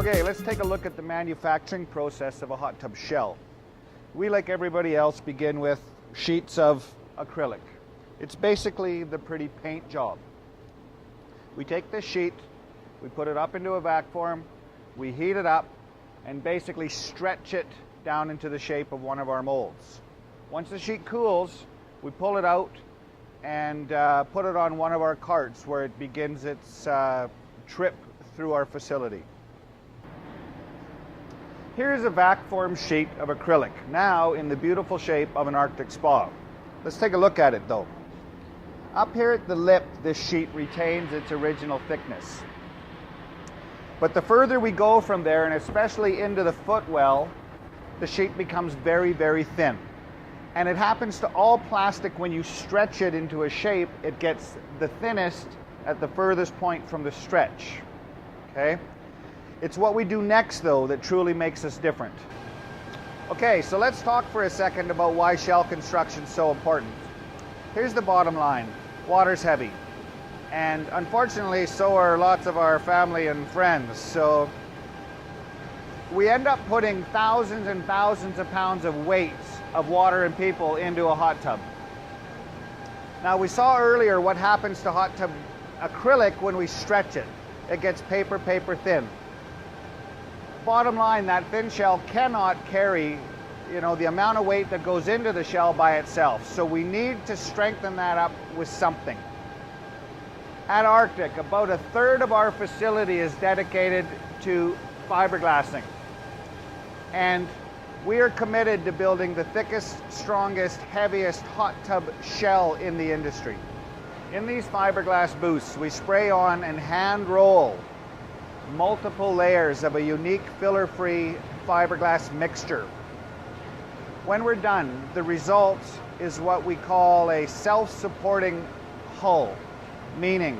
Okay, let's take a look at the manufacturing process of a hot tub shell. We, like everybody else, begin with sheets of acrylic. It's basically the pretty paint job. We take this sheet, we put it up into a vac form, we heat it up, and basically stretch it down into the shape of one of our molds. Once the sheet cools, we pull it out and put it on one of our carts where it begins its trip through our facility. Here's a vac form sheet of acrylic, now in the beautiful shape of an Arctic spa. Let's take a look at it though. Up here at the lip, this sheet retains its original thickness. But the further we go from there, and especially into the footwell, the sheet becomes very, very thin. And it happens to all plastic. When you stretch it into a shape, it gets the thinnest at the furthest point from the stretch. Okay? It's what we do next, though, that truly makes us different. Okay, so let's talk for a second about why shell construction is so important. Here's the bottom line. Water's heavy. And unfortunately, so are lots of our family and friends. So we end up putting thousands and thousands of pounds of weight of water and people into a hot tub. Now, we saw earlier what happens to hot tub acrylic when we stretch it. It gets paper thin. Bottom line, that thin shell cannot carry, the amount of weight that goes into the shell by itself. So we need to strengthen that up with something. At Arctic, about a third of our facility is dedicated to fiberglassing. And we are committed to building the thickest, strongest, heaviest hot tub shell in the industry. In these fiberglass booths, we spray on and hand roll multiple layers of a unique filler-free fiberglass mixture. When we're done, the result is what we call a self-supporting hull, meaning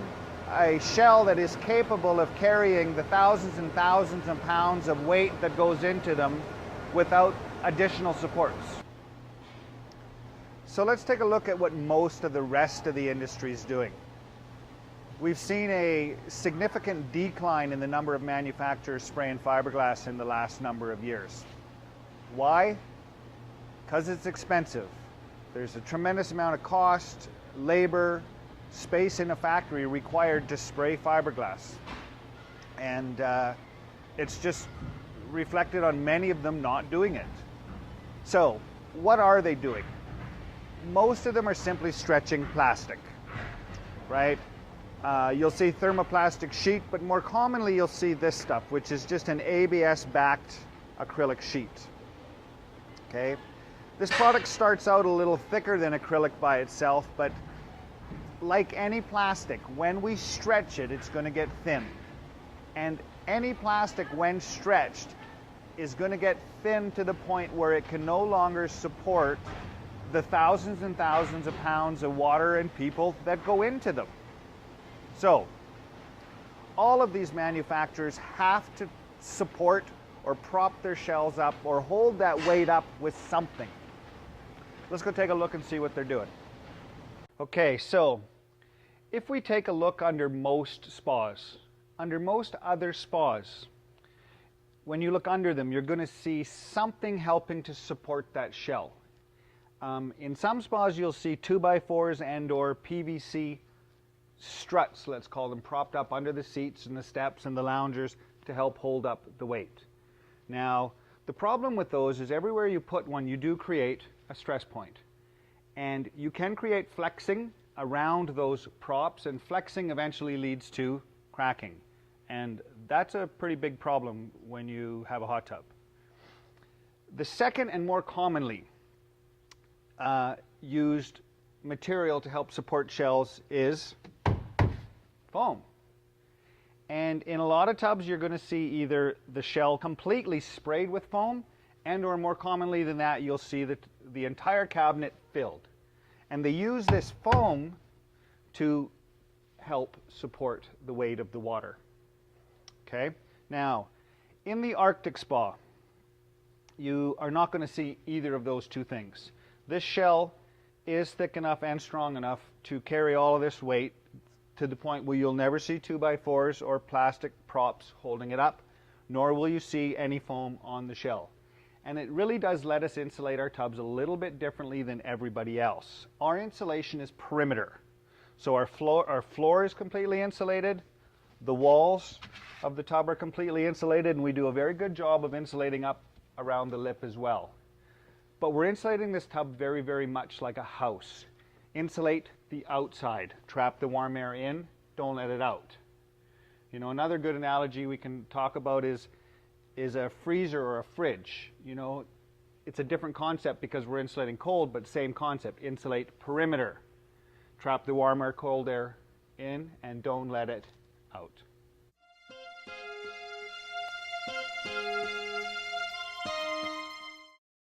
a shell that is capable of carrying the thousands and thousands of pounds of weight that goes into them without additional supports. So let's take a look at what most of the rest of the industry is doing. We've seen a significant decline in the number of manufacturers spraying fiberglass in the last number of years. Why? Because it's expensive. There's a tremendous amount of cost, labor, space in a factory required to spray fiberglass. And it's just reflected on many of them not doing it. So, what are they doing? Most of them are simply stretching plastic, right? You'll see thermoplastic sheet, but more commonly you'll see this stuff, which is just an ABS-backed acrylic sheet. Okay? This product starts out a little thicker than acrylic by itself, but like any plastic, when we stretch it, it's going to get thin. And any plastic, when stretched, is going to get thin to the point where it can no longer support the thousands and thousands of pounds of water and people that go into them. So, all of these manufacturers have to support or prop their shells up or hold that weight up with something. Let's go take a look and see what they're doing. Okay, so if we take a look under most spas, under most other spas, when you look under them, you're going to see something helping to support that shell. In some spas, you'll see 2x4s and or PVC struts, let's call them, propped up under the seats and the steps and the loungers to help hold up the weight. Now, the problem with those is everywhere you put one, you do create a stress point. And you can create flexing around those props, and flexing eventually leads to cracking. And that's a pretty big problem when you have a hot tub. The second and more commonly used material to help support shells is foam. And in a lot of tubs, you're going to see either the shell completely sprayed with foam, and or more commonly than that, you'll see the entire cabinet filled. And they use this foam to help support the weight of the water. Okay? Now, in the Arctic spa, you are not going to see either of those two things. This shell is thick enough and strong enough to carry all of this weight to the point where you'll never see 2x4s or plastic props holding it up. nor will you see any foam on the shell. And it really does let us insulate our tubs a little bit differently than everybody else. Our insulation is perimeter. So our floor is completely insulated, the walls of the tub are completely insulated, and we do a very good job of insulating up around the lip as well. But we're insulating this tub very, very much like a house. Insulate the outside, trap the warm air in, don't let it out. You know, another good analogy we can talk about is a freezer or a fridge. You know, it's a different concept because we're insulating cold, but same concept. Insulate perimeter. Trap the warm air, cold air in, and don't let it out.